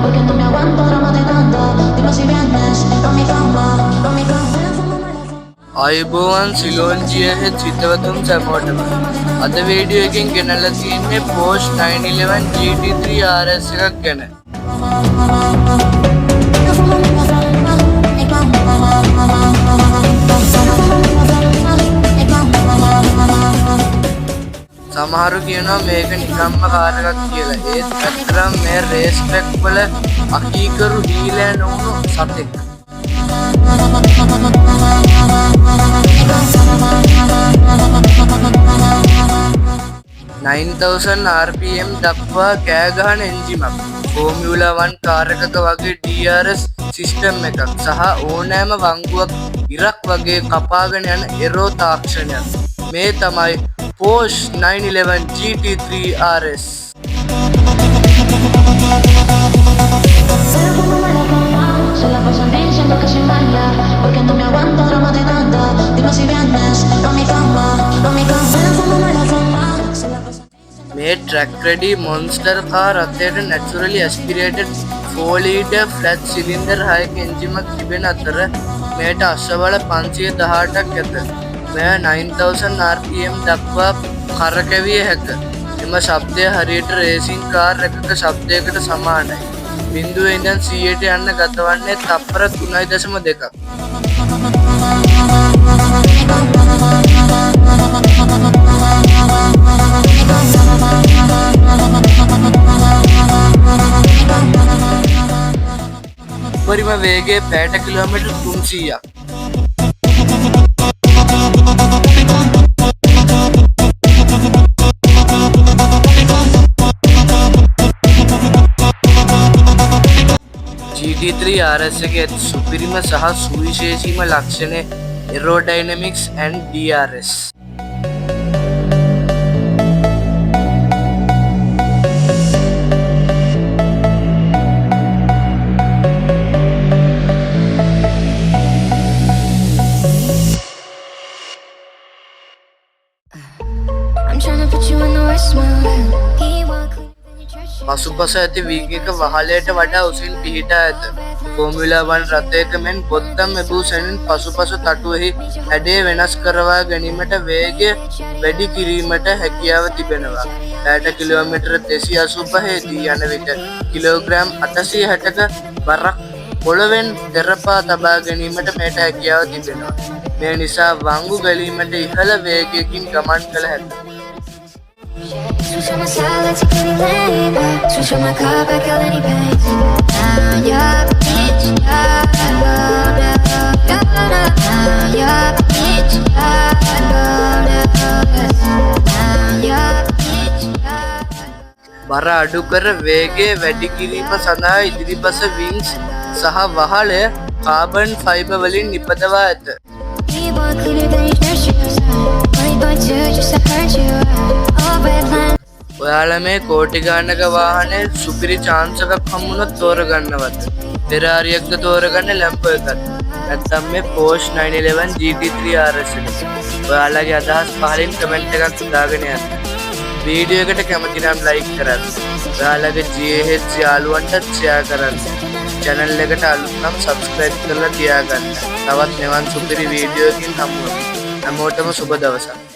porque no me aguanto drama de tanta. Dime si vienes, no mi cama, no mi cama. අයිබෝවන් සිලෝන්ජිය හෙත් සිතවතුන් සැමෝටම අද video එකෙන් ගෙනල්ලා තියෙන්නේ Porsche 911 GT3 RS එකක් ගැන. සමහරු කියනවා මේක නිකම්ම කාර් එකක් කියලා. ඒත් ඇත්තටම මේ රේස් ට්‍රැක් වල අකීකරු ඩීලර් නෝනු සතෙක්. 9000 RPM දක්වා කෑ ගහන එන්ජිමක්, ෆෝමියුලා 1 කාර් එකක වගේ DRS සිස්ටම් එකක් සහ ඕනෑම වංගුවක් ඉරක් වගේ කපාගෙන යන එරෝ තාක්ෂණයක්. මේ තමයි Porsche 911 GT3 RS. Se la pasan diciendo que soy mala, porque no me aguanto drama de tanta. Dime si vienes, no mi cama, no mi cama. මේ track ready monster car රථයට naturally aspirated 4 liter flat cylinder 6ක එන්ජිමක් තිබෙන අතර මෙයට අශ්වබල 518ක් ඇත. මෙය 9000 RPM දක්වා කරකැවිය හැක. එම ශබ්දය හරියට රේසින් කාර් එකක ශබ්දයකට සමානයි. 0 ඉඳන් 100ට යන්න ගතවන්නේ තප්පර 3.2ක්. උපරිම වේගය පැයට කිලෝමීටර් 300ක්. GT3 RS එකේ ඇති සුපිරිම සහ සුවිශේෂීම ලක්ෂණය aerodynamics and DRS. පසුපස ඇති වීග් එක වහලයට වඩා උසින් පිහිටා ඇත. ෆෝමියුලා 1 රථයක මෙන් බොත්තම් එබූ සැනින් පසුපස තටුවෙහි හැඩය වෙනස් කරවා ගැනීමට වේගය වැඩි කිරීමට හැකියාව තිබෙනවා. පැයට කිලෝමීටර 285 දී යන විට කිලෝග්‍රෑම් 860ක බරක් පොළවෙන් තෙරපා තබා ගැනීමට මෙයට හැකියාව තිබෙනවා. මේ නිසා වංගු ගැලීමට ඉහළ වේගයකින් ගමන් කළ හැකියි. Switch on my side, let's get it laid. Switch on my car, back out any pain. Now you're the bitch, බර අඩු කර වේගය වැඩි කිරීම සඳහා ඉදිරිපස වින්ග්ස් සහ වහලය කාබන් ෆයිබර් වලින් නිපදවා ඇත. ඔයාලා මේ කෝටි ගානක වාහනේ සුපිරි chance එකක් හම්බුනොත් තෝරගන්නවද? Ferrari-ක්ද තෝරගන්න Lambo එකක්ද? නැත්නම් මේ Porsche 911 GT3 RS එක. ඔයාලගේ අදහස් පහලින් කමෙන්ට් එකක් දාගෙන යන්න. වීඩියෝ එකට කැමති නම් ලයික් කරන්න. ඔයාලගේ GH යාළුවන්ටත් ෂෙයා කරන්න. channel එකට අලුත් නම් subscribe කරලා තියාගන්න. තවත් මෙවන් සුපිරි වීඩියෝ එකකින් හමු වෙමු. හැමෝටම සුබ දවසක්.